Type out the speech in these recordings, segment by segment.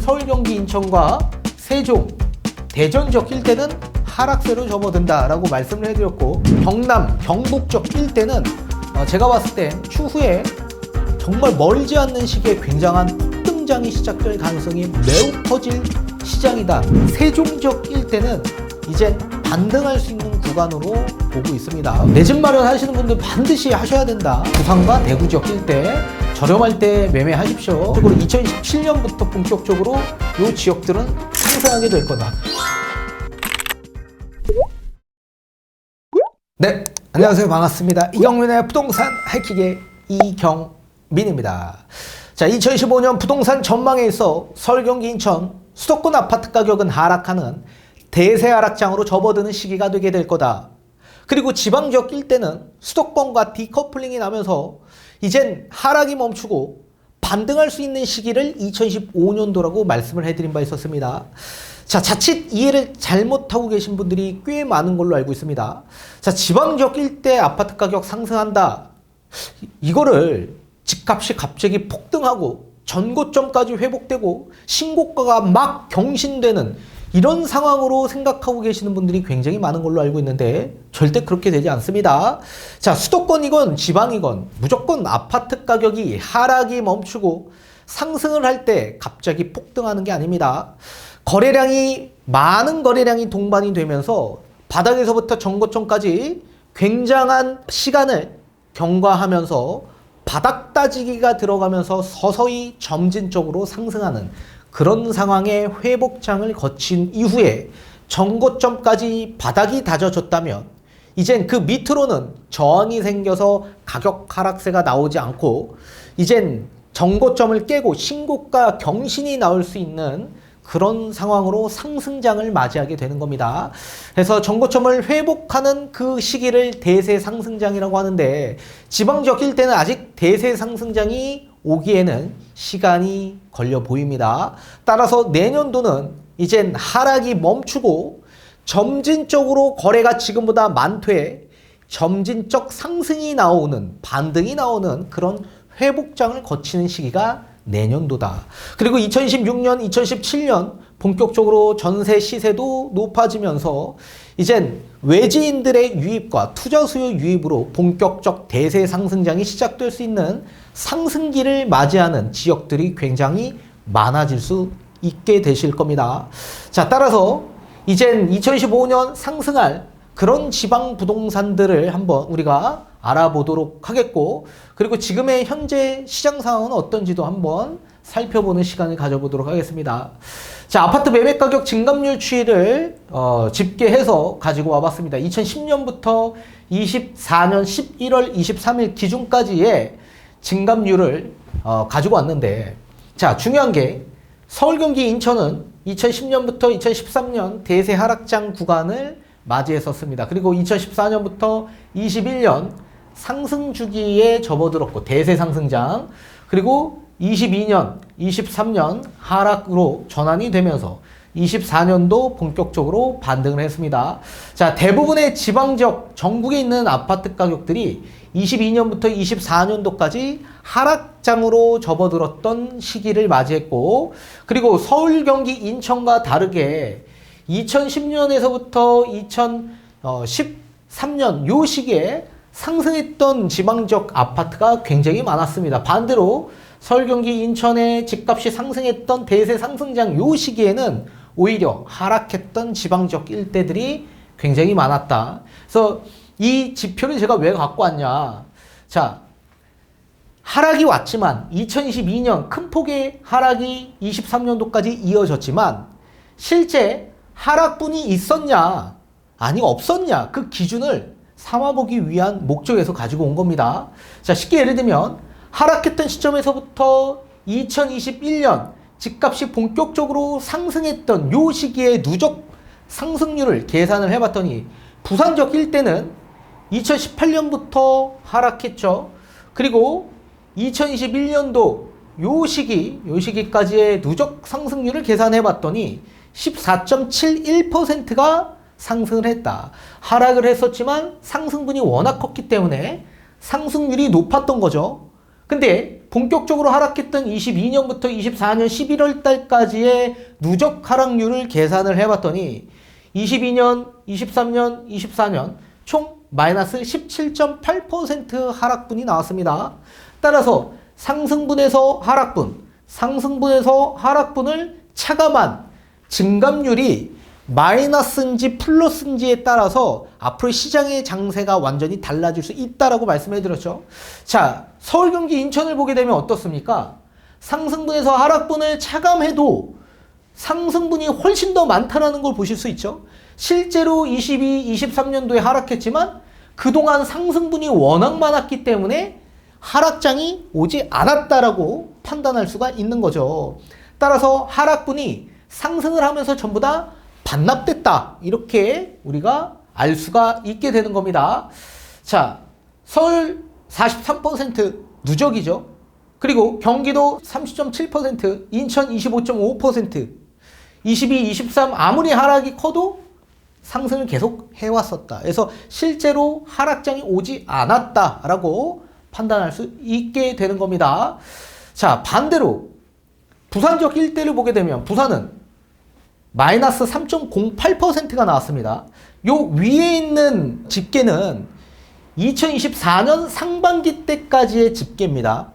서울, 경기, 인천과 세종, 대전 지역 일대는 하락세로 접어든다라고 말씀을 해드렸고, 경남, 경북 지역 일대는 제가 봤을 때 추후에 정말 멀지 않는 시기에 굉장한 폭등장이 시작될 가능성이 매우 커질 시장이다. 세종 지역 일대는 이제 반등할 수 있는 구간으로 보고 있습니다. 내 집 마련하시는 분들 반드시 하셔야 된다. 부산과 대구 지역 일대 저렴할 때 매매하십시오. 그리고 2017년부터 본격적으로 이 지역들은 상승하게 될 거다. 네, 안녕하세요. 반갑습니다. 이경민의 부동산 하이킥의 이경민입니다. 자, 2015년 부동산 전망에 있어 서울, 경기, 인천 수도권 아파트 가격은 하락하는 대세 하락장으로 접어드는 시기가 되게 될 거다. 그리고 지방 지역 일대는 수도권과 디커플링이 나면서 이젠 하락이 멈추고 반등할 수 있는 시기를 2015년도라고 말씀을 해드린 바 있었습니다. 자, 자칫 이해를 잘못하고 계신 분들이 꽤 많은 걸로 알고 있습니다. 자, 지방 지역 일대 아파트 가격 상승한다. 이거를 집값이 갑자기 폭등하고 전고점까지 회복되고 신고가가 막 경신되는 이런 상황으로 생각하고 계시는 분들이 굉장히 많은 걸로 알고 있는데 절대 그렇게 되지 않습니다. 자, 수도권이건 지방이건 무조건 아파트 가격이 하락이 멈추고 상승을 할 때 갑자기 폭등하는 게 아닙니다. 많은 거래량이 동반이 되면서 바닥에서부터 전고점까지 굉장한 시간을 경과하면서 바닥 따지기가 들어가면서 서서히 점진적으로 상승하는 그런 상황의 회복장을 거친 이후에 전고점까지 바닥이 다져졌다면 이젠 그 밑으로는 저항이 생겨서 가격 하락세가 나오지 않고 이젠 전고점을 깨고 신고가 경신이 나올 수 있는 그런 상황으로 상승장을 맞이하게 되는 겁니다. 그래서 전고점을 회복하는 그 시기를 대세 상승장이라고 하는데 지방 지역 일대는 아직 대세 상승장이 오기에는 시간이 걸려 보입니다. 따라서 내년도는 이젠 하락이 멈추고 점진적으로 거래가 지금보다 많되 점진적 상승이 나오는, 반등이 나오는 그런 회복장을 거치는 시기가 내년도다. 그리고 2016년, 2017년 본격적으로 전세 시세도 높아지면서 이젠 외지인들의 유입과 투자 수요 유입으로 본격적 대세 상승장이 시작될 수 있는 상승기를 맞이하는 지역들이 굉장히 많아질 수 있게 되실 겁니다. 자, 따라서 이젠 2015년 상승할 그런 지방 부동산들을 한번 우리가 알아보도록 하겠고, 그리고 지금의 현재 시장 상황은 어떤지도 한번 살펴보는 시간을 가져보도록 하겠습니다. 자, 아파트 매매 가격 증감률 추이를 집계해서 가지고 와봤습니다. 2010년부터 24년 11월 23일 기준까지의 증감률을 가지고 왔는데, 자, 중요한 게 서울, 경기, 인천은 2010년부터 2013년 대세 하락장 구간을 맞이했었습니다. 그리고 2014년부터 21년 상승 주기에 접어들었고 대세 상승장, 그리고 22년, 23년 하락으로 전환이 되면서 24년도 본격적으로 반등을 했습니다. 자, 대부분의 지방 지역, 전국에 있는 아파트 가격들이 22년부터 24년도까지 하락장으로 접어들었던 시기를 맞이했고, 그리고 서울, 경기, 인천과 다르게 2010년에서부터 2013년 요 시기에 상승했던 지방 지역 아파트가 굉장히 많았습니다. 반대로 서울, 경기, 인천의 집값이 상승했던 대세 상승장 요 시기에는 오히려 하락했던 지방 지역 일대들이 굉장히 많았다. 그래서 이 지표를 제가 왜 갖고 왔냐. 자, 하락이 왔지만 2022년 큰 폭의 하락이 23년도까지 이어졌지만 실제 하락분이 있었냐, 아니 없었냐, 그 기준을 삼아보기 위한 목적에서 가지고 온 겁니다. 자, 쉽게 예를 들면 하락했던 시점에서부터 2021년 집값이 본격적으로 상승했던 요 시기의 누적 상승률을 계산을 해봤더니 부산 지역 일대는 2018년부터 하락했죠. 그리고 2021년도 요 시기까지의 누적 상승률을 계산해봤더니 14.71%가 상승을 했다. 하락을 했었지만 상승분이 워낙 컸기 때문에 상승률이 높았던 거죠. 근데 본격적으로 하락했던 22년부터 24년 11월 달까지의 누적 하락률을 계산을 해봤더니 22년, 23년, 24년 총 마이너스 17.8% 하락분이 나왔습니다. 따라서 상승분에서 하락분, 상승분에서 하락분을 차감한 증감률이 마이너스인지 플러스인지에 따라서 앞으로 시장의 장세가 완전히 달라질 수 있다라고 말씀해 드렸죠. 자, 서울, 경기, 인천을 보게 되면 어떻습니까? 상승분에서 하락분을 차감해도 상승분이 훨씬 더 많다라는 걸 보실 수 있죠. 실제로 22, 23년도에 하락했지만 그동안 상승분이 워낙 많았기 때문에 하락장이 오지 않았다라고 판단할 수가 있는 거죠. 따라서 하락분이 상승을 하면서 전부 다 반납됐다, 이렇게 우리가 알 수가 있게 되는 겁니다. 자, 서울 43% 누적이죠. 그리고 경기도 30.7%, 인천 25.5%, 22, 23 아무리 하락이 커도 상승을 계속 해왔었다. 그래서 실제로 하락장이 오지 않았다라고 판단할 수 있게 되는 겁니다. 자, 반대로 부산적 일대를 보게 되면 부산은 마이너스 3.08%가 나왔습니다. 요 위에 있는 집계는 2024년 상반기 때까지의 집계입니다.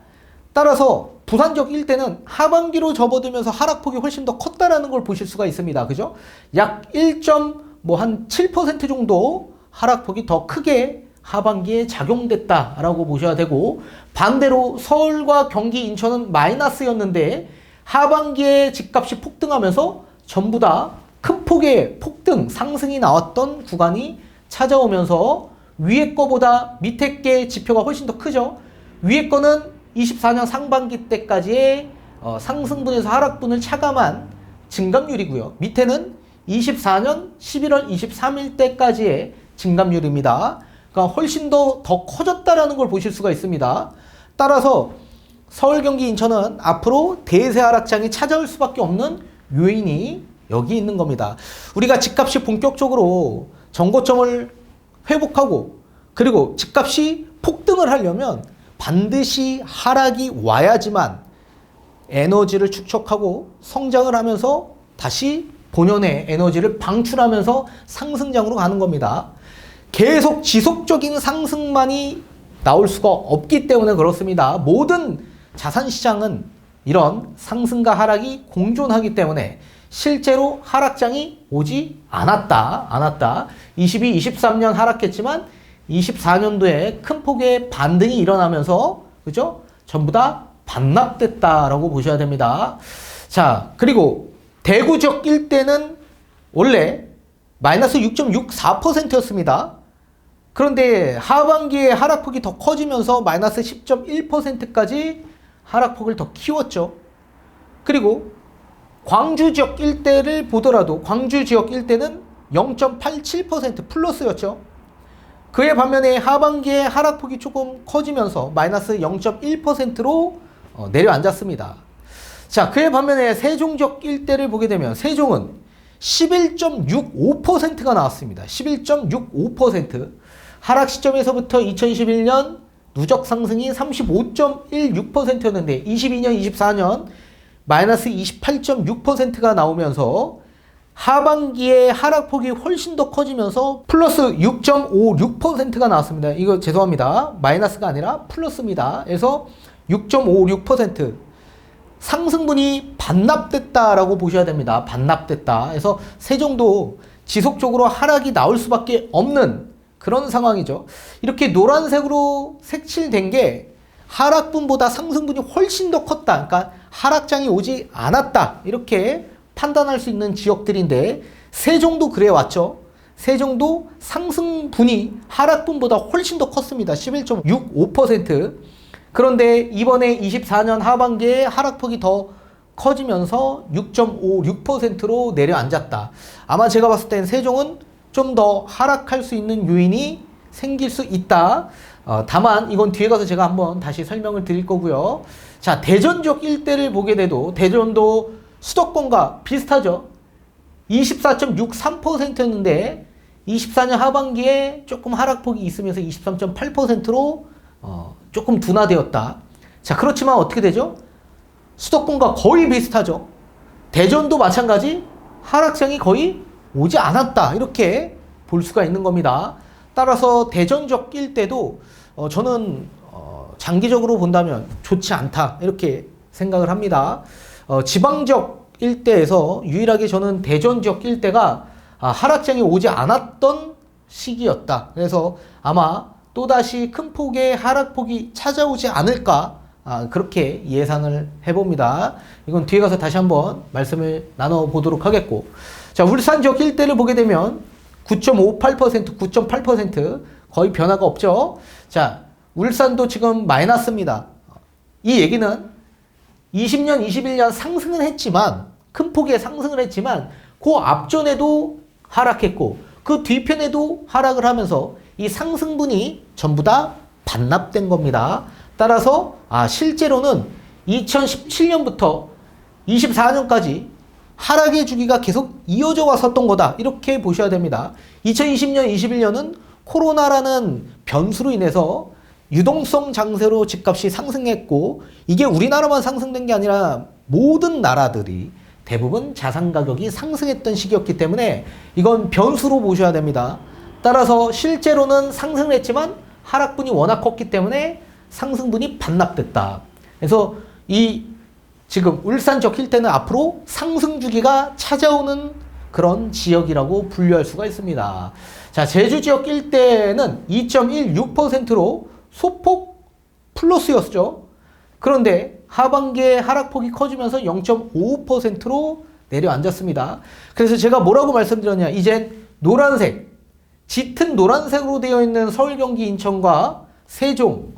따라서 부산적 일대는 하반기로 접어들면서 하락폭이 훨씬 더 컸다라는 걸 보실 수가 있습니다. 그죠? 약 1.7% 정도 하락폭이 더 크게 하반기에 작용됐다라고 보셔야 되고, 반대로 서울과 경기, 인천은 마이너스였는데 하반기에 집값이 폭등하면서 전부 다 큰 폭의 폭등, 상승이 나왔던 구간이 찾아오면서 위에 거보다 밑에 게 지표가 훨씬 더 크죠. 위에 거는 24년 상반기 때까지의 상승분에서 하락분을 차감한 증감률이고요. 밑에는 24년 11월 23일 때까지의 증감률입니다. 그러니까 훨씬 더 커졌다라는 걸 보실 수가 있습니다. 따라서 서울, 경기, 인천은 앞으로 대세 하락장이 찾아올 수밖에 없는 요인이 여기 있는 겁니다. 우리가 집값이 본격적으로 정고점을 회복하고 그리고 집값이 폭등을 하려면 반드시 하락이 와야지만 에너지를 축적하고 성장을 하면서 다시 본연의 에너지를 방출하면서 상승장으로 가는 겁니다. 계속 지속적인 상승만이 나올 수가 없기 때문에 그렇습니다. 모든 자산시장은 이런 상승과 하락이 공존하기 때문에 실제로 하락장이 오지 않았다. 22, 23년 하락했지만 24년도에 큰 폭의 반등이 일어나면서, 그죠? 전부 다 반납됐다라고 보셔야 됩니다. 자, 그리고 대구 지역 일대는 원래 마이너스 6.64%였습니다. 그런데 하반기에 하락폭이 더 커지면서 마이너스 10.1%까지 하락폭을 더 키웠죠. 그리고 광주 지역 일대를 보더라도 광주 지역 일대는 0.87% 플러스였죠. 그에 반면에 하반기에 하락폭이 조금 커지면서 마이너스 0.1%로 내려앉았습니다. 자, 그에 반면에 세종 지역 일대를 보게 되면 세종은 11.65%가 나왔습니다. 11.65%. 하락 시점에서부터 2021년 누적 상승이 35.16%였는데 22년, 24년 마이너스 28.6%가 나오면서 하반기에 하락폭이 훨씬 더 커지면서 플러스 6.56%가 나왔습니다. 이거 죄송합니다. 마이너스가 아니라 플러스입니다. 그래서 6.56% 상승분이 반납됐다라고 보셔야 됩니다. 반납됐다. 그래서 세종도 지속적으로 하락이 나올 수밖에 없는 그런 상황이죠. 이렇게 노란색으로 색칠된 게 하락분보다 상승분이 훨씬 더 컸다. 그러니까 하락장이 오지 않았다. 이렇게 판단할 수 있는 지역들인데 세종도 그래 왔죠. 세종도 상승분이 하락분보다 훨씬 더 컸습니다. 11.65%. 그런데 이번에 24년 하반기에 하락폭이 더 커지면서 6.56%로 내려앉았다. 아마 제가 봤을 땐 세종은 좀 더 하락할 수 있는 요인이 생길 수 있다. 다만 이건 뒤에 가서 제가 한번 다시 설명을 드릴 거고요. 자, 대전 지역 일대를 보게 돼도 대전도 수도권과 비슷하죠. 24.63%였는데 24년 하반기에 조금 하락폭이 있으면서 23.8%로 조금 둔화되었다. 자, 그렇지만 어떻게 되죠? 수도권과 거의 비슷하죠. 대전도 마찬가지 하락장이 거의 오지 않았다. 이렇게 볼 수가 있는 겁니다. 따라서 대전적 일대도 저는 장기적으로 본다면 좋지 않다. 이렇게 생각을 합니다. 지방적 일대에서 유일하게 저는 대전적 일대가 하락장이 오지 않았던 시기였다. 그래서 아마 또다시 큰 폭의 하락폭이 찾아오지 않을까 그렇게 예상을 해봅니다. 이건 뒤에 가서 다시 한번 말씀을 나눠보도록 하겠고, 자, 울산 지역 일대를 보게 되면 9.58%, 9.8% 거의 변화가 없죠. 자, 울산도 지금 마이너스입니다. 이 얘기는 20년, 21년 상승은 했지만, 큰 폭의 상승을 했지만 그 앞전에도 하락했고 그 뒤편에도 하락을 하면서 이 상승분이 전부 다 반납된 겁니다. 따라서 실제로는 2017년부터 24년까지 하락의 주기가 계속 이어져 왔었던 거다. 이렇게 보셔야 됩니다. 2020년, 21년은 코로나라는 변수로 인해서 유동성 장세로 집값이 상승했고, 이게 우리나라만 상승된 게 아니라 모든 나라들이 대부분 자산 가격이 상승했던 시기였기 때문에 이건 변수로 보셔야 됩니다. 따라서 실제로는 상승을 했지만 하락분이 워낙 컸기 때문에 상승분이 반납됐다. 그래서 이 지금 울산 지역 일대는 앞으로 상승 주기가 찾아오는 그런 지역이라고 분류할 수가 있습니다. 자, 제주 지역 일대는 2.16%로 소폭 플러스였죠. 그런데 하반기에 하락폭이 커지면서 0.55%로 내려앉았습니다. 그래서 제가 뭐라고 말씀드렸냐, 이젠 노란색, 짙은 노란색으로 되어 있는 서울, 경기, 인천과 세종,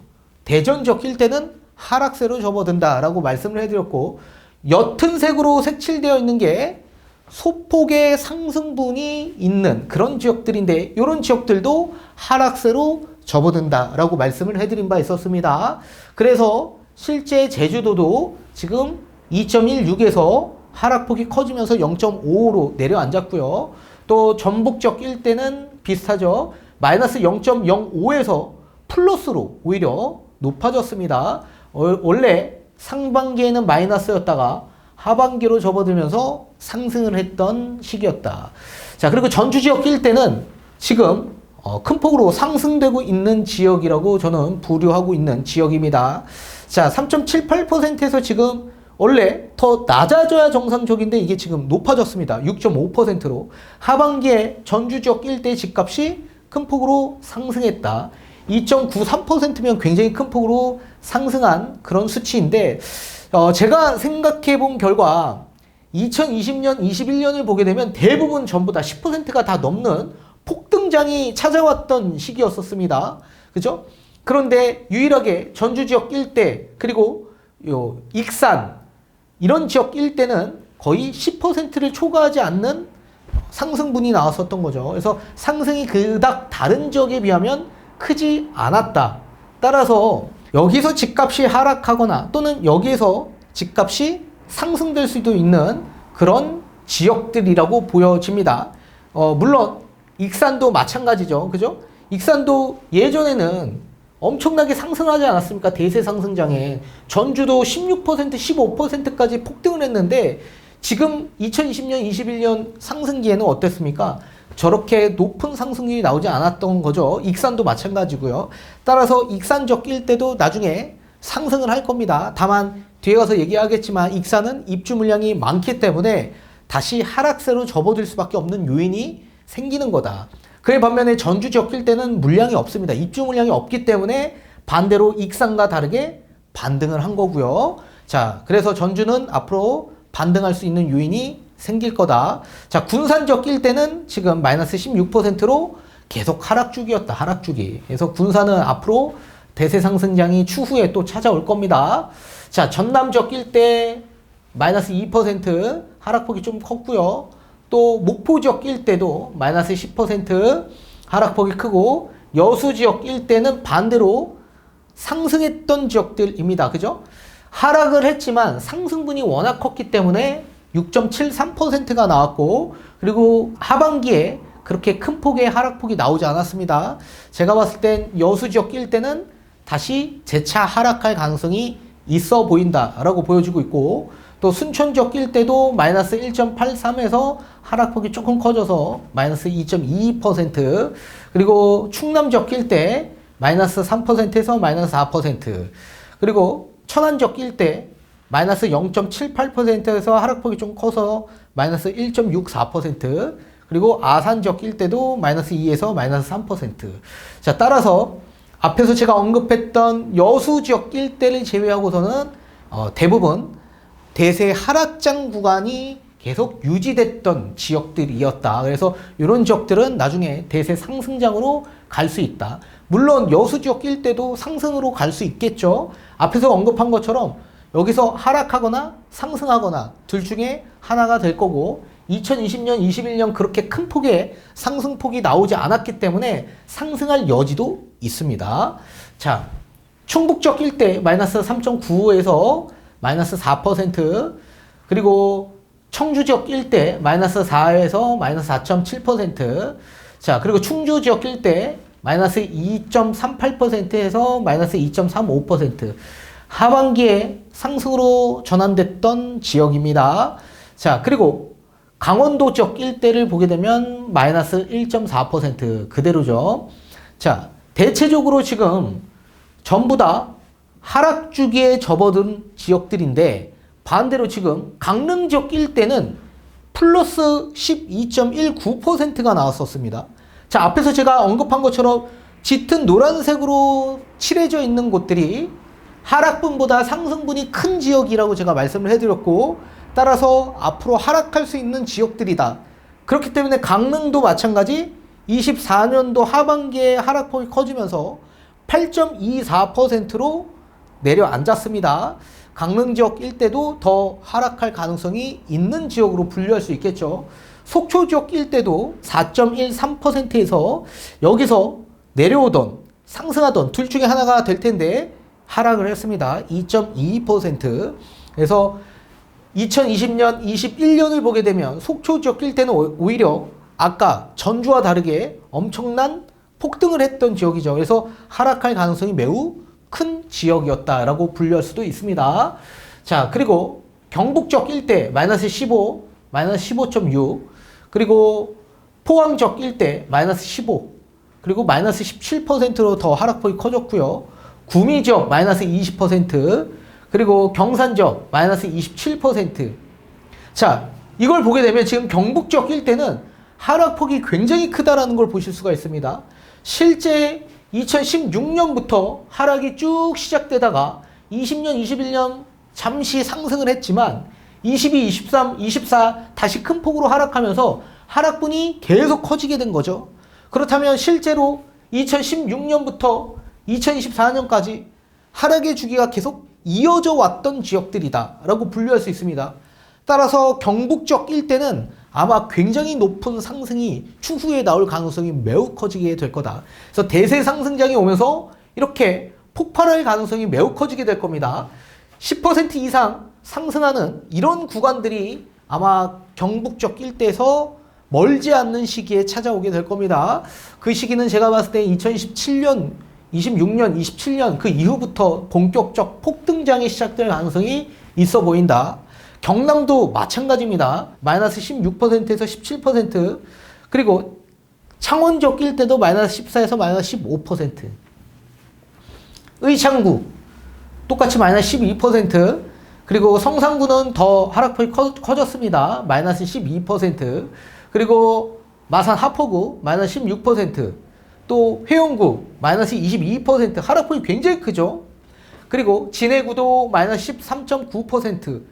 대전 지역 일대는 하락세로 접어든다라고 말씀을 해드렸고, 옅은 색으로 색칠되어 있는 게 소폭의 상승분이 있는 그런 지역들인데, 이런 지역들도 하락세로 접어든다라고 말씀을 해드린 바 있었습니다. 그래서 실제 제주도도 지금 2.16에서 하락폭이 커지면서 0.55로 내려앉았고요. 또 전북 지역 일대는 비슷하죠. 마이너스 0.05에서 플러스로 오히려 높아졌습니다. 원래 상반기에는 마이너스였다가 하반기로 접어들면서 상승을 했던 시기였다. 자, 그리고 전주 지역 일대는 지금 큰 폭으로 상승되고 있는 지역이라고 저는 부류하고 있는 지역입니다. 자, 3.78%에서 지금 원래 더 낮아져야 정상적인데 이게 지금 높아졌습니다. 6.5%로. 하반기에 전주 지역 일대 집값이 큰 폭으로 상승했다. 2.93%면 굉장히 큰 폭으로 상승한 그런 수치인데, 제가 생각해 본 결과 2020년, 21년을 보게 되면 대부분 전부 다 10%가 다 넘는 폭등장이 찾아왔던 시기였었습니다. 그죠? 그런데 유일하게 전주 지역 일대, 그리고 익산, 이런 지역 일대는 거의 10%를 초과하지 않는 상승분이 나왔었던 거죠. 그래서 상승이 그닥 다른 지역에 비하면 크지 않았다. 따라서 여기서 집값이 하락하거나 또는 여기에서 집값이 상승될 수도 있는 그런 지역들이라고 보여집니다. 물론 익산도 마찬가지죠. 그죠? 익산도 예전에는 엄청나게 상승하지 않았습니까? 대세 상승장에. 전주도 16%, 15%까지 폭등을 했는데 지금 2020년, 21년 상승기에는 어땠습니까? 저렇게 높은 상승률이 나오지 않았던 거죠. 익산도 마찬가지고요. 따라서 익산 지역 일대도 나중에 상승을 할 겁니다. 다만 뒤에 가서 얘기하겠지만 익산은 입주 물량이 많기 때문에 다시 하락세로 접어들 수밖에 없는 요인이 생기는 거다. 그에 반면에 전주 지역 일대는 물량이 없습니다. 입주 물량이 없기 때문에 반대로 익산과 다르게 반등을 한 거고요. 자, 그래서 전주는 앞으로 반등할 수 있는 요인이 생길 거다. 자, 군산 지역 일대는 지금 마이너스 16%로 계속 하락주기였다. 하락주기. 그래서 군산은 앞으로 대세 상승장이 추후에 또 찾아올 겁니다. 자, 전남 지역 일대 마이너스 2% 하락폭이 좀 컸고요. 또 목포 지역 일대도 마이너스 10% 하락폭이 크고, 여수 지역 일대는 반대로 상승했던 지역들입니다. 그죠? 하락을 했지만 상승분이 워낙 컸기 때문에 6.73%가 나왔고, 그리고 하반기에 그렇게 큰 폭의 하락폭이 나오지 않았습니다. 제가 봤을 땐 여수 지역 일대는 다시 재차 하락할 가능성이 있어 보인다라고 보여주고 있고, 또 순천적 일대도 마이너스 1.83에서 하락폭이 조금 커져서 마이너스 2.22%, 그리고 충남적 일대 마이너스 3%에서 마이너스 4%, 그리고 천안적 일대 마이너스 0.78%에서 하락폭이 좀 커서 마이너스 1.64%, 그리고 아산적 일대도 마이너스 2에서 마이너스 3%. 자, 따라서 앞에서 제가 언급했던 여수 지역 일대를 제외하고서는 대부분 대세 하락장 구간이 계속 유지됐던 지역들이었다. 그래서 이런 지역들은 나중에 대세 상승장으로 갈 수 있다. 물론 여수 지역 일대도 상승으로 갈 수 있겠죠. 앞에서 언급한 것처럼 여기서 하락하거나 상승하거나 둘 중에 하나가 될 거고, 2020년, 21년 그렇게 큰 폭의 상승폭이 나오지 않았기 때문에 상승할 여지도 있습니다. 자, 충북적 일대 마이너스 3.95에서 마이너스 4%, 그리고 청주지역 일대 마이너스 4에서 마이너스 4.7%, 자, 그리고 충주지역 일대 마이너스 2.38%에서 마이너스 2.35%, 하반기에 상승으로 전환됐던 지역입니다. 자, 그리고 강원도 지역 일대를 보게 되면 마이너스 1.4% 그대로죠. 자, 대체적으로 지금 전부 다 하락 주기에 접어든 지역들인데, 반대로 지금 강릉 지역 일대는 플러스 12.19%가 나왔었습니다. 자, 앞에서 제가 언급한 것처럼 짙은 노란색으로 칠해져 있는 곳들이 하락분보다 상승분이 큰 지역이라고 제가 말씀을 해드렸고, 따라서 앞으로 하락할 수 있는 지역들이다. 그렇기 때문에 강릉도 마찬가지 24년도 하반기에 하락폭이 커지면서 8.24%로 내려앉았습니다. 강릉 지역 일대도 더 하락할 가능성이 있는 지역으로 분류할 수 있겠죠. 속초 지역 일대도 4.13%에서 여기서 내려오던 상승하던 둘 중에 하나가 될 텐데 하락을 했습니다. 2.22%. 그래서 2020년, 21년을 보게 되면 속초 지역 일대는 오히려 아까 전주와 다르게 엄청난 폭등을 했던 지역이죠. 그래서 하락할 가능성이 매우 큰 지역이었다라고 분류할 수도 있습니다. 자, 그리고 경북 지역 일대 마이너스 15, 마이너스 15.6, 그리고 포항 지역 일대 마이너스 15, 그리고 마이너스 17%로 더 하락폭이 커졌고요. 구미 지역 마이너스 20%, 그리고 경산 지역 마이너스 27%. 자, 이걸 보게 되면 지금 경북 지역 일대는 하락폭이 굉장히 크다라는 걸 보실 수가 있습니다. 실제 2016년부터 하락이 쭉 시작되다가 20년, 21년 잠시 상승을 했지만 22, 23, 24 다시 큰 폭으로 하락하면서 하락분이 계속 커지게 된 거죠. 그렇다면 실제로 2016년부터 2024년까지 하락의 주기가 계속 이어져 왔던 지역들이다 라고 분류할 수 있습니다. 따라서 경북 지역 일대는 아마 굉장히 높은 상승이 추후에 나올 가능성이 매우 커지게 될 거다. 그래서 대세 상승장이 오면서 이렇게 폭발할 가능성이 매우 커지게 될 겁니다. 10% 이상 상승하는 이런 구간들이 아마 경북 지역 일대에서 멀지 않는 시기에 찾아오게 될 겁니다. 그 시기는 제가 봤을 때 2027년, 26년, 27년 그 이후부터 본격적 폭등장이 시작될 가능성이 있어 보인다. 경남도 마찬가지입니다. 마이너스 16%에서 17%, 그리고 창원 지역 일대도 마이너스 14에서 마이너스 15%, 의창구 똑같이 마이너스 12%, 그리고 성산구는 더 하락폭이 커졌습니다. 마이너스 12%, 그리고 마산 하포구 마이너스 16%, 또 회원구 마이너스 22%, 하락폭이 굉장히 크죠. 그리고 진해구도 마이너스 13.9%.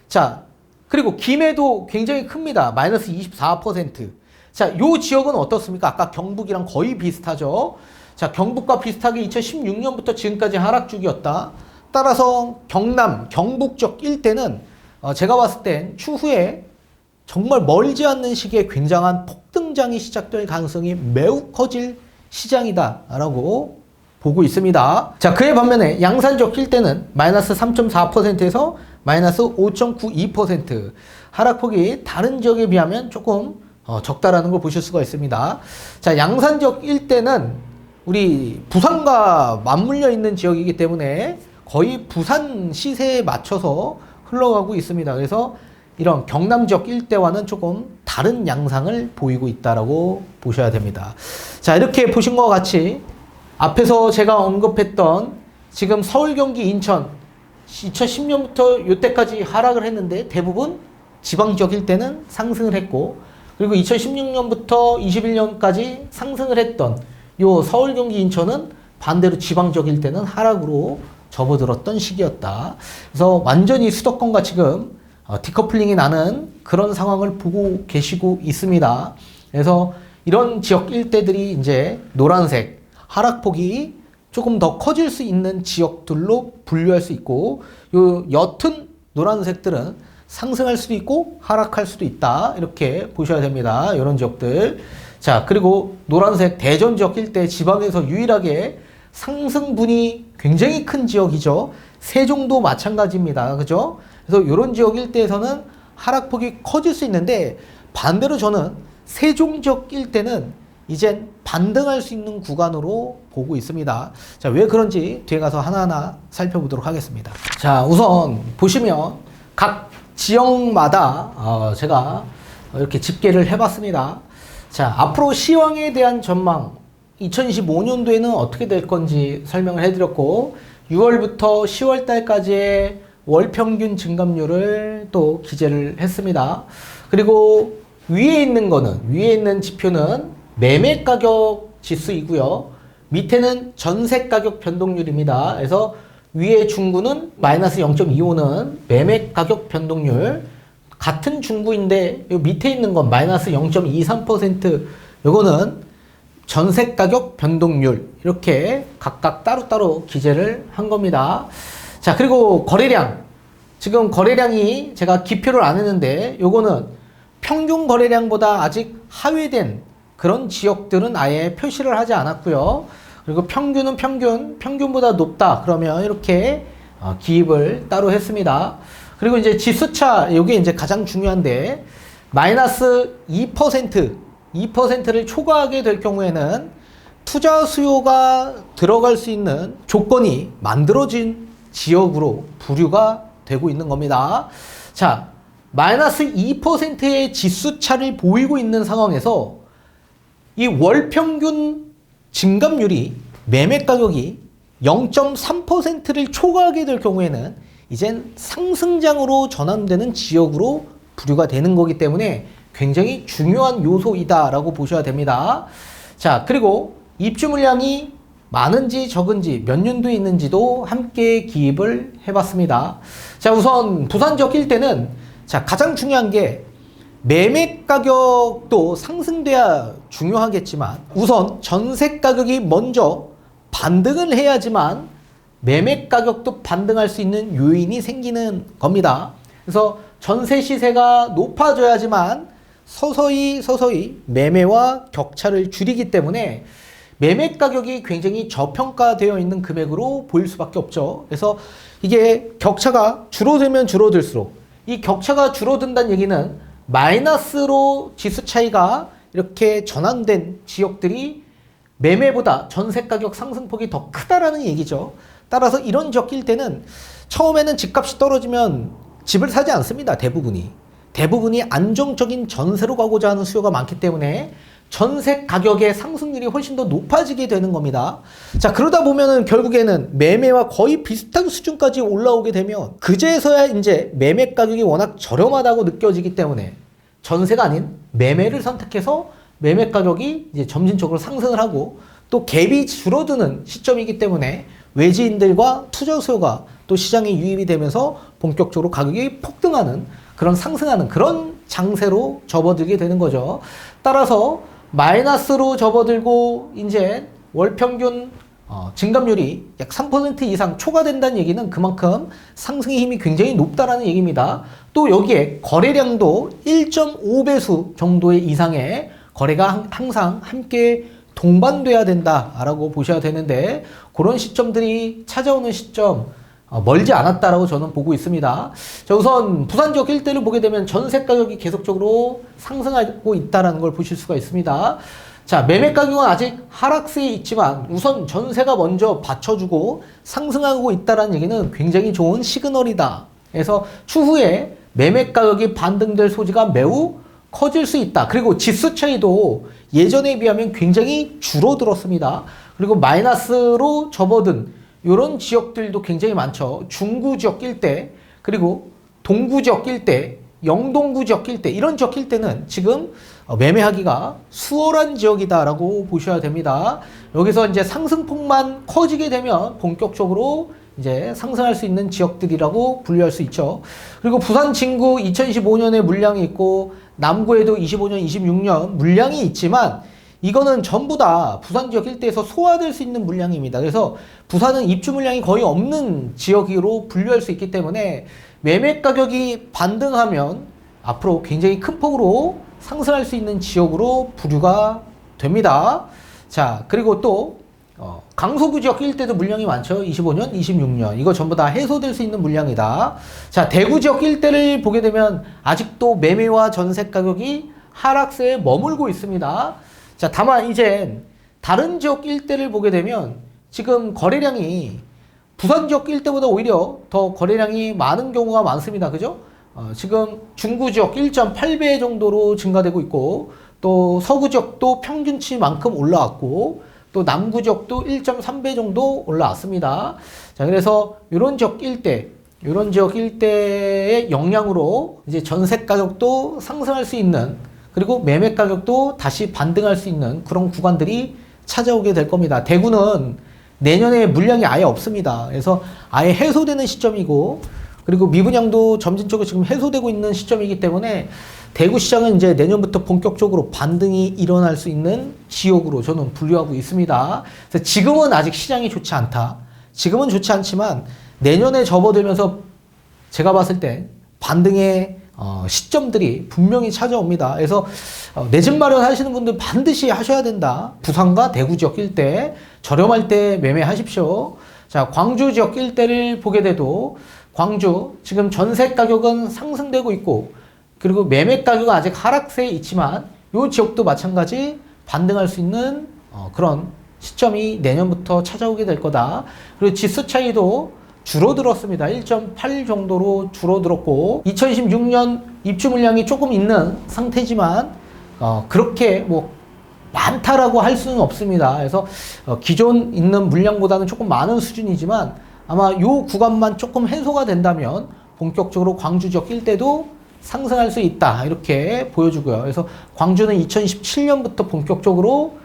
자, 그리고 김해도 굉장히 큽니다. 마이너스 24%. 자, 요 지역은 어떻습니까? 아까 경북이랑 거의 비슷하죠. 자, 경북과 비슷하게 2016년부터 지금까지 하락주기였다. 따라서 경남, 경북 쪽 일대는 제가 봤을 땐 추후에 정말 멀지 않는 시기에 굉장한 폭등장이 시작될 가능성이 매우 커질 시장이다라고 보고 있습니다. 자, 그에 반면에 양산 쪽 일대는 마이너스 3.4%에서 마이너스 5.92%, 하락폭이 다른 지역에 비하면 조금 적다라는 걸 보실 수가 있습니다. 자, 양산 지역 일대는 우리 부산과 맞물려 있는 지역이기 때문에 거의 부산 시세에 맞춰서 흘러가고 있습니다. 그래서 이런 경남 지역 일대와는 조금 다른 양상을 보이고 있다라고 보셔야 됩니다. 자, 이렇게 보신 것과 같이 앞에서 제가 언급했던 지금 서울, 경기, 인천 2010년부터 이때까지 하락을 했는데 대부분 지방 지역 일대는 상승을 했고, 그리고 2016년부터 21년까지 상승을 했던 요 서울, 경기, 인천은 반대로 지방 지역 일대는 하락으로 접어들었던 시기였다. 그래서 완전히 수도권과 지금 디커플링이 나는 그런 상황을 보고 계시고 있습니다. 그래서 이런 지역 일대들이 이제 노란색 하락폭이 조금 더 커질 수 있는 지역들로 분류할 수 있고, 요 옅은 노란색들은 상승할 수도 있고 하락할 수도 있다, 이렇게 보셔야 됩니다. 이런 지역들. 자, 그리고 노란색 대전 지역 일대, 지방에서 유일하게 상승분이 굉장히 큰 지역이죠. 세종도 마찬가지입니다. 그죠? 그래서 이런 지역 일대에서는 하락폭이 커질 수 있는데, 반대로 저는 세종 지역 일대는 이젠 반등할 수 있는 구간으로 보고 있습니다. 자, 왜 그런지 뒤에 가서 하나하나 살펴보도록 하겠습니다. 자, 우선 보시면 각 지역마다 제가 이렇게 집계를 해봤습니다. 자, 앞으로 시황에 대한 전망, 2025년도에는 어떻게 될 건지 설명을 해드렸고, 6월부터 10월 달까지의 월 평균 증감률을 또 기재를 했습니다. 그리고 위에 있는 지표는 매매 가격 지수이고요. 밑에는 전세 가격 변동률입니다. 그래서 위에 중구는 마이너스 0.25는 매매 가격 변동률, 같은 중구인데 요 밑에 있는 건 마이너스 0.23%, 요거는 전세 가격 변동률, 이렇게 각각 따로따로 기재를 한 겁니다. 자, 그리고 거래량. 지금 거래량이 제가 기표를 안 했는데 요거는 평균 거래량보다 아직 하회된 그런 지역들은 아예 표시를 하지 않았고요. 그리고 평균은 평균보다 높다 그러면 이렇게 기입을 따로 했습니다. 그리고 이제 지수차, 요게 이제 가장 중요한데, 마이너스 2%를 초과하게 될 경우에는 투자 수요가 들어갈 수 있는 조건이 만들어진 지역으로 분류가 되고 있는 겁니다. 자, 마이너스 2%의 지수차를 보이고 있는 상황에서 이 월평균 증감률이, 매매 가격이 0.3%를 초과하게 될 경우에는 이젠 상승장으로 전환되는 지역으로 분류가 되는 거기 때문에 굉장히 중요한 요소이다라고 보셔야 됩니다. 자, 그리고 입주 물량이 많은지 적은지, 몇 년도에 있는지도 함께 기입을 해봤습니다. 자, 우선 부산 지역 일대는, 자, 가장 중요한 게 매매 가격도 상승돼야 중요하겠지만 우선 전세 가격이 먼저 반등을 해야지만 매매 가격도 반등할 수 있는 요인이 생기는 겁니다. 그래서 전세 시세가 높아져야지만 서서히 매매와 격차를 줄이기 때문에 매매 가격이 굉장히 저평가되어 있는 금액으로 보일 수밖에 없죠. 그래서 이게 격차가 줄어들면 줄어들수록, 이 격차가 줄어든다는 얘기는 마이너스로 지수 차이가 이렇게 전환된 지역들이 매매보다 전세 가격 상승폭이 더 크다라는 얘기죠. 따라서 이런 지역 일대는 처음에는 집값이 떨어지면 집을 사지 않습니다. 대부분이 안정적인 전세로 가고자 하는 수요가 많기 때문에 전세 가격의 상승률이 훨씬 더 높아지게 되는 겁니다. 자, 그러다 보면은 결국에는 매매와 거의 비슷한 수준까지 올라오게 되면 그제서야 이제 매매 가격이 워낙 저렴하다고 느껴지기 때문에 전세가 아닌 매매를 선택해서 매매 가격이 이제 점진적으로 상승을 하고, 또 갭이 줄어드는 시점이기 때문에 외지인들과 투자 수요가 또 시장에 유입이 되면서 본격적으로 가격이 폭등하는, 그런 상승하는 그런 장세로 접어들게 되는 거죠. 따라서 마이너스로 접어들고 이제 월평균 증감률이 약 3% 이상 초과된다는 얘기는 그만큼 상승의 힘이 굉장히 높다라는 얘기입니다. 또 여기에 거래량도 1.5배수 정도의 이상의 거래가 항상 함께 동반돼야 된다라고 보셔야 되는데, 그런 시점들이 찾아오는 시점 멀지 않았다라고 저는 보고 있습니다. 자, 우선 부산 지역 일대를 보게 되면 전세 가격이 계속적으로 상승하고 있다는 걸 보실 수가 있습니다. 자, 매매 가격은 아직 하락세에 있지만 우선 전세가 먼저 받쳐주고 상승하고 있다는 얘기는 굉장히 좋은 시그널이다. 그래서 추후에 매매 가격이 반등될 소지가 매우 커질 수 있다. 그리고 지수 차이도 예전에 비하면 굉장히 줄어들었습니다. 그리고 마이너스로 접어든 이런 지역들도 굉장히 많죠. 중구 지역 일대, 그리고 동구 지역 일대, 영동구 지역 일대, 이런 지역 일대는 지금 매매하기가 수월한 지역이다라고 보셔야 됩니다. 여기서 이제 상승폭만 커지게 되면 본격적으로 이제 상승할 수 있는 지역들이라고 분류할 수 있죠. 그리고 부산 진구 2025년에 물량이 있고 남구에도 25년, 26년 물량이 있지만 이거는 전부 다 부산 지역 일대에서 소화될 수 있는 물량입니다. 그래서 부산은 입주 물량이 거의 없는 지역으로 분류할 수 있기 때문에 매매 가격이 반등하면 앞으로 굉장히 큰 폭으로 상승할 수 있는 지역으로 분류가 됩니다. 자, 그리고 또 강서구 지역 일대도 물량이 많죠. 25년, 26년. 이거 전부 다 해소될 수 있는 물량이다. 자, 대구 지역 일대를 보게 되면 아직도 매매와 전세 가격이 하락세에 머물고 있습니다. 자, 다만 이제 다른 지역 일대를 보게 되면 지금 거래량이 부산 지역 일대보다 오히려 더 거래량이 많은 경우가 많습니다. 그죠? 지금 중구 지역 1.8배 정도로 증가되고 있고, 또 서구 지역도 평균치만큼 올라왔고, 또 남구 지역도 1.3배 정도 올라왔습니다. 자, 그래서 이런 지역 일대의 영향으로 이제 전세 가격도 상승할 수 있는, 그리고 매매 가격도 다시 반등할 수 있는 그런 구간들이 찾아오게 될 겁니다. 대구는 내년에 물량이 아예 없습니다. 그래서 아예 해소되는 시점이고, 그리고 미분양도 점진적으로 지금 해소되고 있는 시점이기 때문에 대구 시장은 이제 내년부터 본격적으로 반등이 일어날 수 있는 지역으로 저는 분류하고 있습니다. 그래서 지금은 아직 시장이 좋지 않다. 지금은 좋지 않지만 내년에 접어들면서 제가 봤을 때 반등의 시점들이 분명히 찾아옵니다. 그래서 내 집 마련하시는 분들 반드시 하셔야 된다. 부산과 대구 지역 일대 저렴할 때 매매하십시오. 자, 광주 지역 일대를 보게 돼도 광주 지금 전세 가격은 상승되고 있고, 그리고 매매 가격은 아직 하락세에 있지만 이 지역도 마찬가지 반등할 수 있는 그런 시점이 내년부터 찾아오게 될 거다. 그리고 지수 차이도 줄어들었습니다. 1.8 정도로 줄어들었고 2016년 입주 물량이 조금 있는 상태지만 그렇게 뭐 많다라고 할 수는 없습니다. 그래서 기존 있는 물량보다는 조금 많은 수준이지만 아마 이 구간만 조금 해소가 된다면 본격적으로 광주 지역 일대도 상승할 수 있다, 이렇게 보여주고요. 그래서 광주는 2017년부터 본격적으로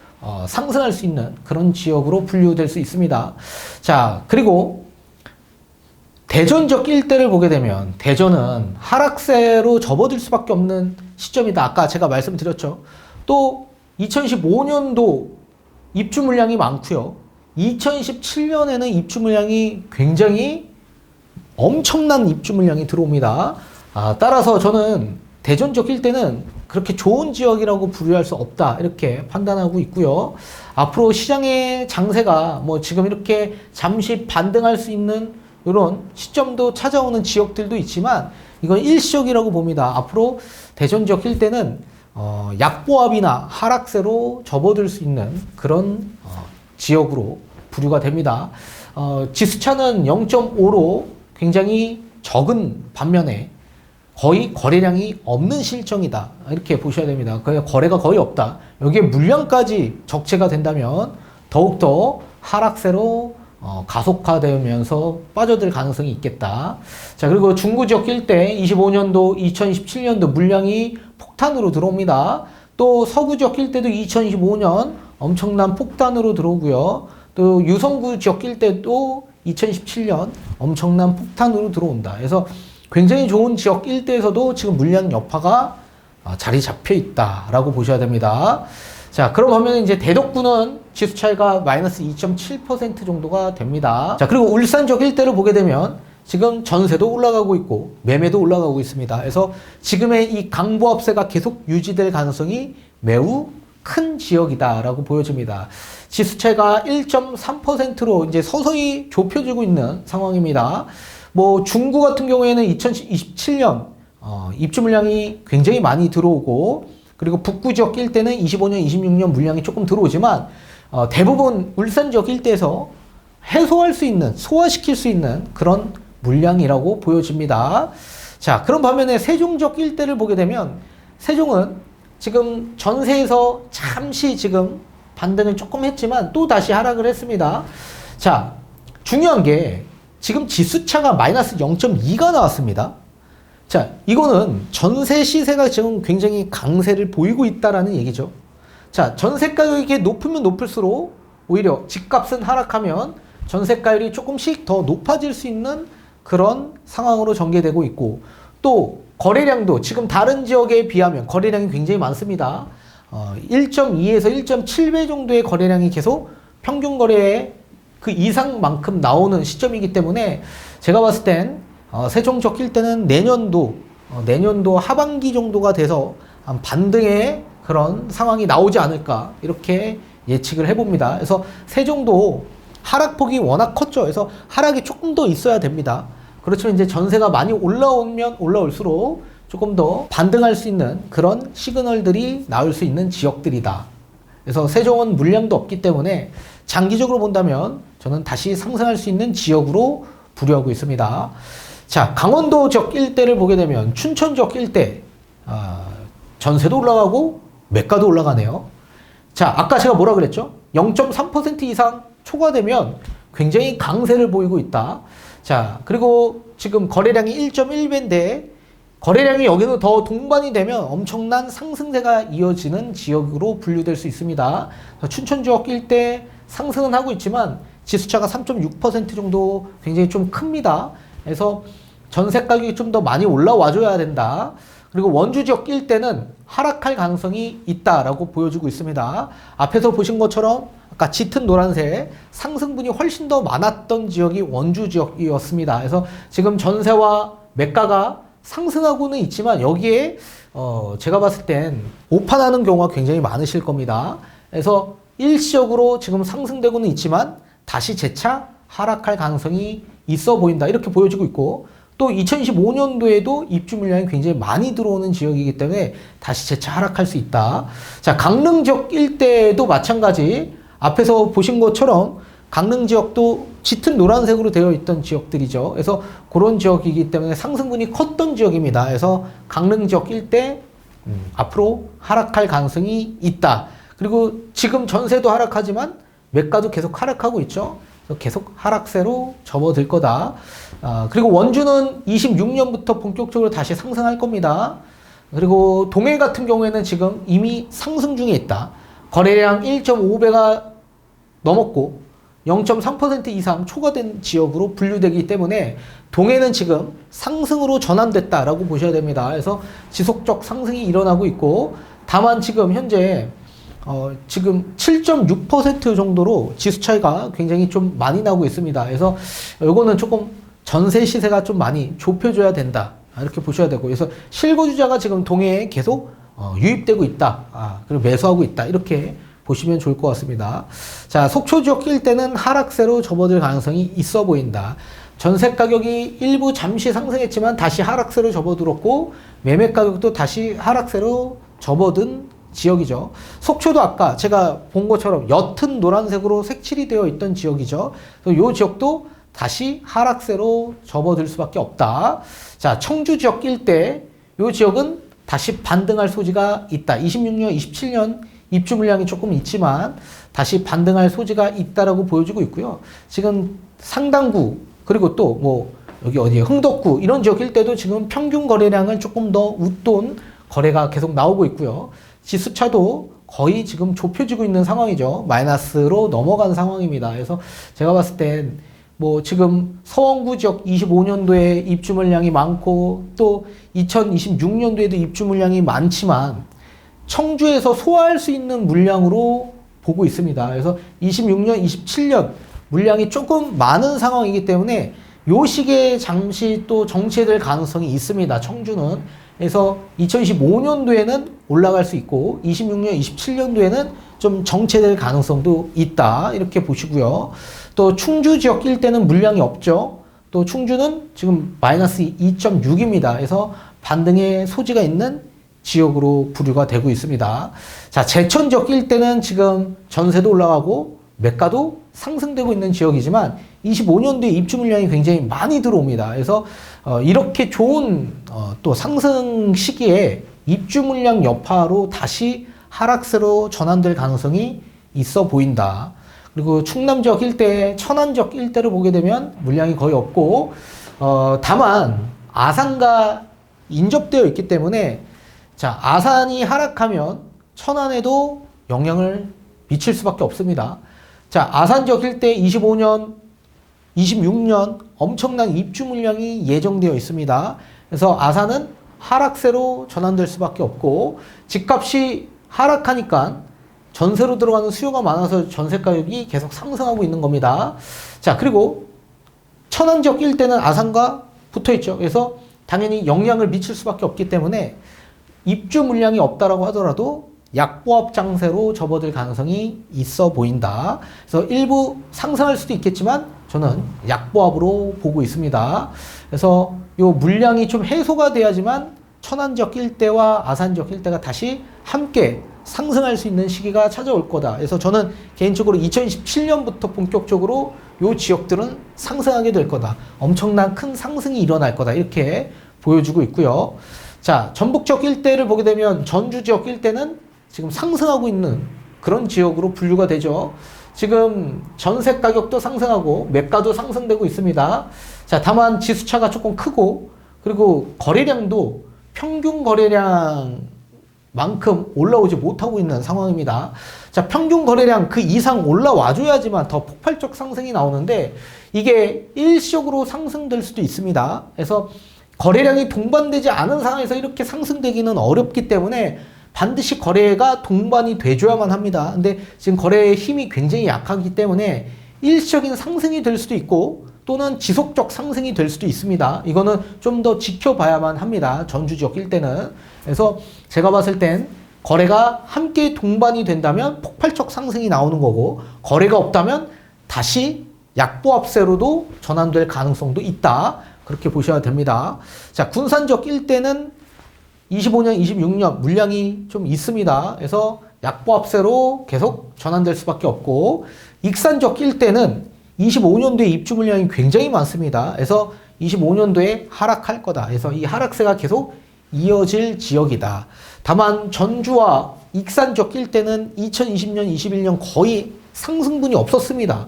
상승할 수 있는 그런 지역으로 분류될 수 있습니다. 자, 그리고 대전 지역 일대를 보게 되면 대전은 하락세로 접어들 수밖에 없는 시점이다. 아까 제가 말씀드렸죠. 또 2015년도 입주 물량이 많고요. 2017년에는 입주 물량이 굉장히 엄청난 입주 물량이 들어옵니다. 따라서 저는 대전 지역 일대는 그렇게 좋은 지역이라고 분류할 수 없다, 이렇게 판단하고 있고요. 앞으로 시장의 장세가 뭐 지금 이렇게 잠시 반등할 수 있는 이런 시점도 찾아오는 지역들도 있지만 이건 일시적이라고 봅니다. 앞으로 대전 지역 일대는 약보합이나 하락세로 접어들 수 있는 그런 지역으로 분류가 됩니다. 지수차는 0.5로 굉장히 적은 반면에 거의 거래량이 없는 실정이다, 이렇게 보셔야 됩니다. 거래가 거의 없다. 여기에 물량까지 적체가 된다면 더욱더 하락세로 가속화되면서 빠져들 가능성이 있겠다. 자, 그리고 중구 지역 일대 25년도, 2017년도 물량이 폭탄으로 들어옵니다. 또 서구 지역 일대도 2025년 엄청난 폭탄으로 들어오고요. 또 유성구 지역 일대도 2017년 엄청난 폭탄으로 들어온다. 그래서 굉장히 좋은 지역 일대에서도 지금 물량 여파가 자리 잡혀 있다라고 보셔야 됩니다. 자, 그러면 이제 대덕구는 지수 차이가 마이너스 2.7% 정도가 됩니다. 자, 그리고 울산 지역 일대를 보게 되면 지금 전세도 올라가고 있고 매매도 올라가고 있습니다. 그래서 지금의 이 강보합세가 계속 유지될 가능성이 매우 큰 지역이다라고 보여집니다. 지수 차이가 1.3%로 이제 서서히 좁혀지고 있는 상황입니다. 뭐 중구 같은 경우에는 2027년 입주 물량이 굉장히 많이 들어오고, 그리고 북구 지역 일대는 25년, 26년 물량이 조금 들어오지만 대부분 울산 지역 일대에서 해소할 수 있는, 소화시킬 수 있는 그런 물량이라고 보여집니다. 자, 그런 반면에 세종 지역 일대를 보게 되면 세종은 지금 전세에서 잠시 지금 반등을 조금 했지만 또 다시 하락을 했습니다. 자, 중요한 게 지금 지수차가 마이너스 0.2가 나왔습니다. 자, 이거는 전세 시세가 지금 굉장히 강세를 보이고 있다라는 얘기죠. 자, 전세 가격이 높으면 높을수록 오히려 집값은 하락하면 전세가율이 조금씩 더 높아질 수 있는 그런 상황으로 전개되고 있고, 또 거래량도 지금 다른 지역에 비하면 거래량이 굉장히 많습니다. 1.2에서 1.7배 정도의 거래량이 계속 평균 거래의 그 이상만큼 나오는 시점이기 때문에 제가 봤을 땐 세종 지역 일대는 내년도 하반기 정도가 돼서 한 반등의 그런 상황이 나오지 않을까 이렇게 예측을 해봅니다. 그래서 세종도 하락폭이 워낙 컸죠. 그래서 하락이 조금 더 있어야 됩니다. 그렇지만 이제 전세가 많이 올라오면 올라올수록 조금 더 반등할 수 있는 그런 시그널들이 나올 수 있는 지역들이다. 그래서 세종은 물량도 없기 때문에 장기적으로 본다면 저는 다시 상승할 수 있는 지역으로 부류하고 있습니다. 자, 강원도 지역 일대를 보게 되면 춘천 지역 일대 전세도 올라가고 매가도 올라가네요. 자, 아까 제가 뭐라 그랬죠? 0.3% 이상 초과되면 굉장히 강세를 보이고 있다. 자, 그리고 지금 거래량이 1.1배인데 거래량이 여기서 더 동반이 되면 엄청난 상승세가 이어지는 지역으로 분류될 수 있습니다. 춘천 지역 일대 상승은 하고 있지만 지수차가 3.6% 정도 굉장히 좀 큽니다. 그래서 전세 가격이 좀 더 많이 올라와 줘야 된다. 그리고 원주 지역 일대는 하락할 가능성이 있다라고 보여주고 있습니다. 앞에서 보신 것처럼 아까 짙은 노란색 상승분이 훨씬 더 많았던 지역이 원주 지역이었습니다. 그래서 지금 전세와 매가가 상승하고는 있지만 여기에 제가 봤을 땐 오판하는 경우가 굉장히 많으실 겁니다. 그래서 일시적으로 지금 상승되고는 있지만 다시 재차 하락할 가능성이 있어 보인다. 이렇게 보여지고 있고, 또 2025년도에도 입주 물량이 굉장히 많이 들어오는 지역이기 때문에 다시 재차 하락할 수 있다. 자, 강릉 지역 일대도 마찬가지. 앞에서 보신 것처럼 강릉 지역도 짙은 노란색으로 되어 있던 지역들이죠. 그래서 그런 지역이기 때문에 상승분이 컸던 지역입니다. 그래서 강릉 지역 일대 앞으로 하락할 가능성이 있다. 그리고 지금 전세도 하락하지만 매가도 계속 하락하고 있죠. 그래서 계속 하락세로 접어들 거다. 그리고 원주는 26년부터 본격적으로 다시 상승할 겁니다. 그리고 동해 같은 경우에는 지금 이미 상승 중에 있다. 거래량 1.5배가 넘었고 0.3% 이상 초과된 지역으로 분류되기 때문에 동해는 지금 상승으로 전환됐다라고 보셔야 됩니다. 그래서 지속적 상승이 일어나고 있고, 다만 지금 현재 지금 7.6% 정도로 지수 차이가 굉장히 좀 많이 나고 있습니다. 그래서 요거는 조금 전세 시세가 좀 많이 좁혀져야 된다. 이렇게 보셔야 되고, 그래서 실거주자가 지금 동해에 계속 유입되고 있다. 그리고 매수하고 있다. 이렇게 보시면 좋을 것 같습니다. 자, 속초 지역 일대는 하락세로 접어들 가능성이 있어 보인다. 전세 가격이 일부 잠시 상승했지만 다시 하락세로 접어들었고, 매매 가격도 다시 하락세로 접어든 지역이죠. 속초도 아까 제가 본 것처럼 옅은 노란색으로 색칠이 되어 있던 지역이죠. 그래서 이 지역도 다시 하락세로 접어들 수밖에 없다. 자, 청주 지역 일대, 이 지역은 다시 반등할 소지가 있다. 26년, 27년 입주 물량이 조금 있지만 다시 반등할 소지가 있다라고 보여지고 있고요. 지금 상당구, 그리고 또 뭐 여기 어디에 흥덕구 이런 지역 일대도 지금 평균 거래량을 조금 더 웃돈 거래가 계속 나오고 있고요. 지수차도 거의 지금 좁혀지고 있는 상황이죠. 마이너스로 넘어간 상황입니다. 그래서 제가 봤을 땐 뭐 지금 서원구 지역 25년도에 입주 물량이 많고 또 2026년도에도 입주 물량이 많지만 청주에서 소화할 수 있는 물량으로 보고 있습니다. 그래서 26년, 27년 물량이 조금 많은 상황이기 때문에 요 시기에 잠시 또 정체될 가능성이 있습니다. 청주는. 그래서 2025년도에는 올라갈 수 있고 26년, 27년도에는 좀 정체될 가능성도 있다. 이렇게 보시고요. 또 충주 지역 일대는 물량이 없죠. 또 충주는 지금 마이너스 2.6입니다. 그래서 반등의 소지가 있는 지역으로 분류가 되고 있습니다. 자, 제천적 일대는 지금 전세도 올라가고 매가도 상승되고 있는 지역이지만 25년도에 입주 물량이 굉장히 많이 들어옵니다. 그래서 이렇게 좋은 또 상승 시기에 입주 물량 여파로 다시 하락세로 전환될 가능성이 있어 보인다. 그리고 충남적 일대, 천안적 일대를 보게 되면 물량이 거의 없고 다만 아산과 인접되어 있기 때문에 자, 아산이 하락하면 천안에도 영향을 미칠 수밖에 없습니다. 자, 아산적 일대 25년, 26년 엄청난 입주 물량이 예정되어 있습니다. 그래서 아산은 하락세로 전환될 수밖에 없고 집값이 하락하니까 전세로 들어가는 수요가 많아서 전세 가격이 계속 상승하고 있는 겁니다. 자, 그리고 천안적 일대는 아산과 붙어 있죠. 그래서 당연히 영향을 미칠 수밖에 없기 때문에 입주 물량이 없다라고 하더라도 약보합 장세로 접어들 가능성이 있어 보인다. 그래서 일부 상승할 수도 있겠지만 저는 약보합으로 보고 있습니다. 그래서 요 물량이 좀 해소가 돼야지만 천안적 일대와 아산적 일대가 다시 함께 상승할 수 있는 시기가 찾아올 거다. 그래서 저는 개인적으로 2027년부터 본격적으로 요 지역들은 상승하게 될 거다. 엄청난 큰 상승이 일어날 거다. 이렇게 보여주고 있고요. 자, 전북적 일대를 보게 되면 전주 지역 일대는 지금 상승하고 있는 그런 지역으로 분류가 되죠. 지금 전세 가격도 상승하고 매가도 상승되고 있습니다. 자, 다만 지수차가 조금 크고 그리고 거래량도 평균 거래량만큼 올라오지 못하고 있는 상황입니다. 자, 평균 거래량 그 이상 올라와줘야지만 더 폭발적 상승이 나오는데 이게 일시적으로 상승될 수도 있습니다. 그래서 거래량이 동반되지 않은 상황에서 이렇게 상승되기는 어렵기 때문에 반드시 거래가 동반이 돼줘야만 합니다. 근데 지금 거래의 힘이 굉장히 약하기 때문에 일시적인 상승이 될 수도 있고 또는 지속적 상승이 될 수도 있습니다. 이거는 좀 더 지켜봐야만 합니다. 전주 지역 일대는. 그래서 제가 봤을 땐 거래가 함께 동반이 된다면 폭발적 상승이 나오는 거고 거래가 없다면 다시 약보합세로도 전환될 가능성도 있다. 그렇게 보셔야 됩니다. 자, 군산적 일대는 25년, 26년 물량이 좀 있습니다. 그래서 약보합세로 계속 전환될 수밖에 없고 익산적 일대는 25년도에 입주 물량이 굉장히 많습니다. 그래서 25년도에 하락할 거다. 그래서 이 하락세가 계속 이어질 지역이다. 다만 전주와 익산적 일대는 2020년, 21년 거의 상승분이 없었습니다.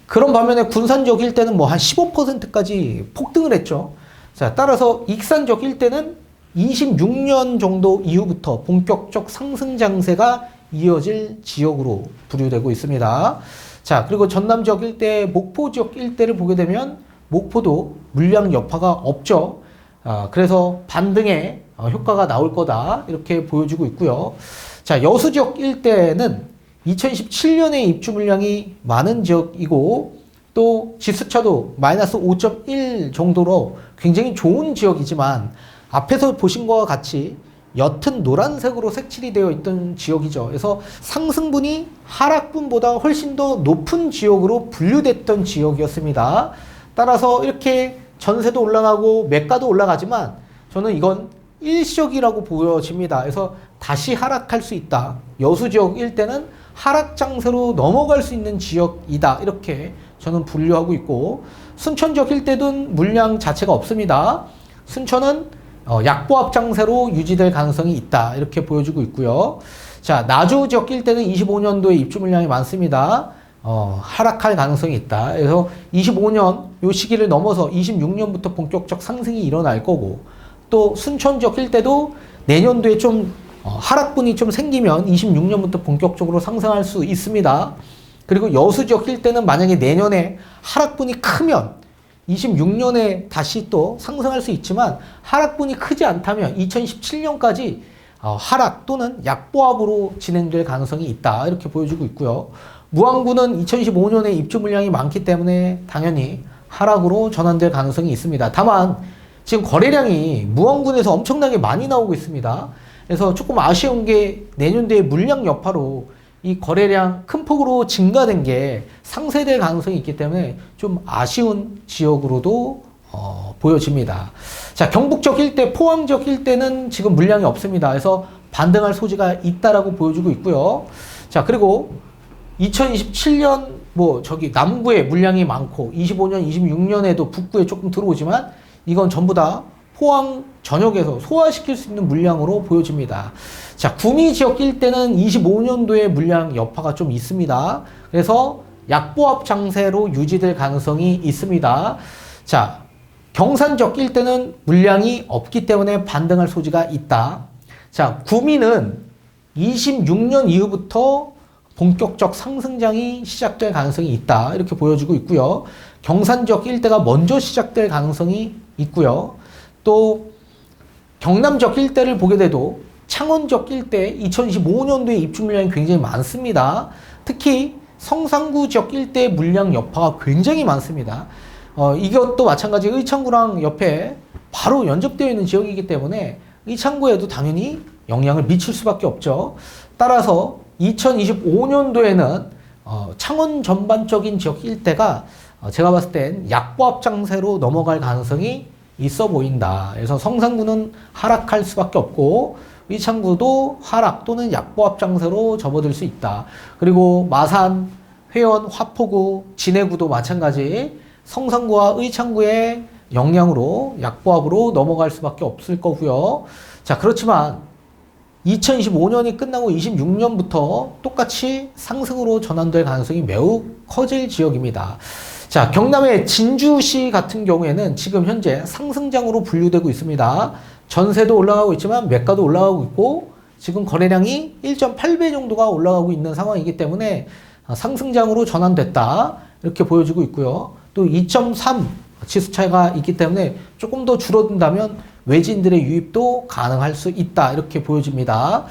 그런 반면에 군산적 일대는 뭐 한 15%까지 폭등을 했죠. 자, 따라서 익산적 일대는 26년 정도 이후부터 본격적 상승 장세가 이어질 지역으로 분류되고 있습니다. 자, 그리고 전남 지역 일대, 목포 지역 일대를 보게 되면 목포도 물량 여파가 없죠. 그래서 반등의 효과가 나올 거다. 이렇게 보여주고 있고요. 자, 여수 지역 일대는 2017년에 입주 물량이 많은 지역이고 또 지수차도 마이너스 5.1 정도로 굉장히 좋은 지역이지만 앞에서 보신 것과 같이 옅은 노란색으로 색칠이 되어 있던 지역이죠. 그래서 상승분이 하락분보다 훨씬 더 높은 지역으로 분류됐던 지역이었습니다. 따라서 이렇게 전세도 올라가고 매가도 올라가지만 저는 이건 일시적이라고 보여집니다. 그래서 다시 하락할 수 있다. 여수 지역 일대는 하락 장세로 넘어갈 수 있는 지역이다. 이렇게 저는 분류하고 있고 순천 지역 일대는 물량 자체가 없습니다. 순천은 약보합 장세로 유지될 가능성이 있다. 이렇게 보여주고 있고요. 자, 나주 지역 일대는 25년도에 입주 물량이 많습니다. 하락할 가능성이 있다. 그래서 25년 요 시기를 넘어서 26년부터 본격적 상승이 일어날 거고 또 순천 지역 일대도 내년도에 좀 하락분이 좀 생기면 26년부터 본격적으로 상승할 수 있습니다. 그리고 여수 지역 일대는 만약에 내년에 하락분이 크면 26년에 다시 또 상승할 수 있지만 하락분이 크지 않다면 2017년까지 하락 또는 약보합으로 진행될 가능성이 있다. 이렇게 보여주고 있고요. 무안군은 2025년에 입주 물량이 많기 때문에 당연히 하락으로 전환될 가능성이 있습니다. 다만 지금 거래량이 무안군에서 엄청나게 많이 나오고 있습니다. 그래서 조금 아쉬운 게 내년도에 물량 여파로 이 거래량 큰 폭으로 증가된 게 상쇄될 가능성이 있기 때문에 좀 아쉬운 지역으로도 보여집니다. 자, 경북적 일대, 포항적 일대는 지금 물량이 없습니다. 그래서 반등할 소지가 있다라고 보여주고 있고요. 자, 그리고 2027년 남구에 물량이 많고 25년, 26년에도 북구에 조금 들어오지만 이건 전부 다 포항 전역에서 소화시킬 수 있는 물량으로 보여집니다. 자, 구미 지역 일대는 25년도에 물량 여파가 좀 있습니다. 그래서 약보합 장세로 유지될 가능성이 있습니다. 자, 경산적 일대는 물량이 없기 때문에 반등할 소지가 있다. 자, 구미는 26년 이후부터 본격적 상승장이 시작될 가능성이 있다. 이렇게 보여주고 있고요. 경산적 일대가 먼저 시작될 가능성이 있고요. 또 경남적 일대를 보게 돼도 창원적 일대 2025년도에 입주 물량이 굉장히 많습니다. 특히 성산구 지역 일대 물량 여파가 굉장히 많습니다. 이것도 마찬가지 의창구랑 옆에 바로 연접되어 있는 지역이기 때문에 의창구에도 당연히 영향을 미칠 수밖에 없죠. 따라서 2025년도에는 창원 전반적인 지역 일대가 제가 봤을 땐 약보합 장세로 넘어갈 가능성이 있어 보인다. 그래서 성산구는 하락할 수밖에 없고 의창구도 하락 또는 약보합 장세로 접어들 수 있다. 그리고 마산, 회원, 화포구, 진해구도 마찬가지 성산구와 의창구의 영향으로 약보합으로 넘어갈 수밖에 없을 거고요. 자, 그렇지만 2025년이 끝나고 26년부터 똑같이 상승으로 전환될 가능성이 매우 커질 지역입니다. 자, 경남의 진주시 같은 경우에는 지금 현재 상승장으로 분류되고 있습니다. 전세도 올라가고 있지만 매가도 올라가고 있고 지금 거래량이 1.8배 정도가 올라가고 있는 상황이기 때문에 상승장으로 전환됐다. 이렇게 보여지고 있고요. 또 2.3 지수 차이가 있기 때문에 조금 더 줄어든다면 외지인들의 유입도 가능할 수 있다. 이렇게 보여집니다.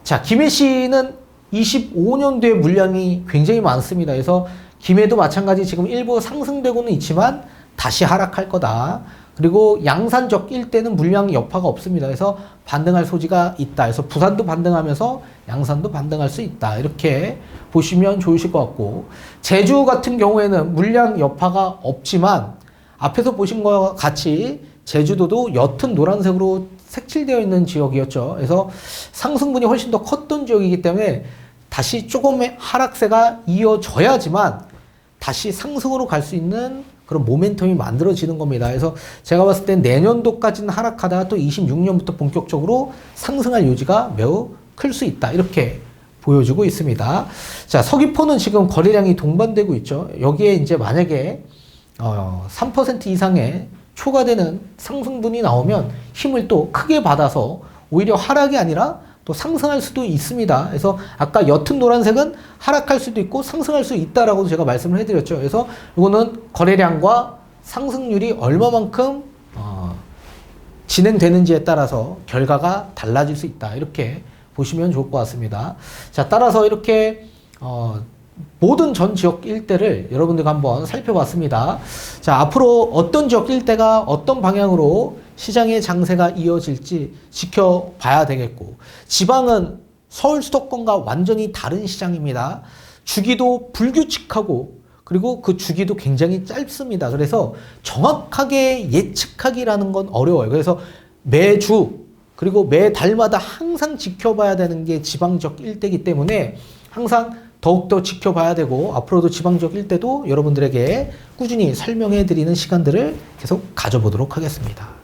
자, 김해시는 25년도에 물량이 굉장히 많습니다. 그래서 김해도 마찬가지 지금 일부 상승되고는 있지만 다시 하락할 거다. 그리고 양산적 일대는 물량 여파가 없습니다. 그래서 반등할 소지가 있다. 그래서 부산도 반등하면서 양산도 반등할 수 있다. 이렇게 보시면 좋으실 것 같고, 제주 같은 경우에는 물량 여파가 없지만 앞에서 보신 것과 같이 제주도도 옅은 노란색으로 색칠되어 있는 지역이었죠. 그래서 상승분이 훨씬 더 컸던 지역이기 때문에 다시 조금의 하락세가 이어져야지만 다시 상승으로 갈 수 있는 그런 모멘텀이 만들어지는 겁니다. 그래서 제가 봤을 땐 내년도까지는 하락하다가 또 26년부터 본격적으로 상승할 요지가 매우 클 수 있다. 이렇게 보여주고 있습니다. 자, 서귀포는 지금 거래량이 동반되고 있죠. 여기에 이제 만약에 3% 이상의 초과되는 상승분이 나오면 힘을 또 크게 받아서 오히려 하락이 아니라 또 상승할 수도 있습니다. 그래서 아까 옅은 노란색은 하락할 수도 있고 상승할 수 있다라고 제가 말씀을 해드렸죠. 그래서 이거는 거래량과 상승률이 얼마만큼 진행되는지에 따라서 결과가 달라질 수 있다. 이렇게 보시면 좋을 것 같습니다. 자, 따라서 이렇게 모든 전 지역 일대를 여러분들과 한번 살펴봤습니다. 자, 앞으로 어떤 지역 일대가 어떤 방향으로 시장의 장세가 이어질지 지켜봐야 되겠고, 지방은 서울 수도권과 완전히 다른 시장입니다. 주기도 불규칙하고 그리고 그 주기도 굉장히 짧습니다. 그래서 정확하게 예측하기라는 건 어려워요. 그래서 매주 그리고 매 달마다 항상 지켜봐야 되는 게 지방적 일대이기 때문에 항상 더욱더 지켜봐야 되고, 앞으로도 지방적 일대도 여러분들에게 꾸준히 설명해 드리는 시간들을 계속 가져보도록 하겠습니다.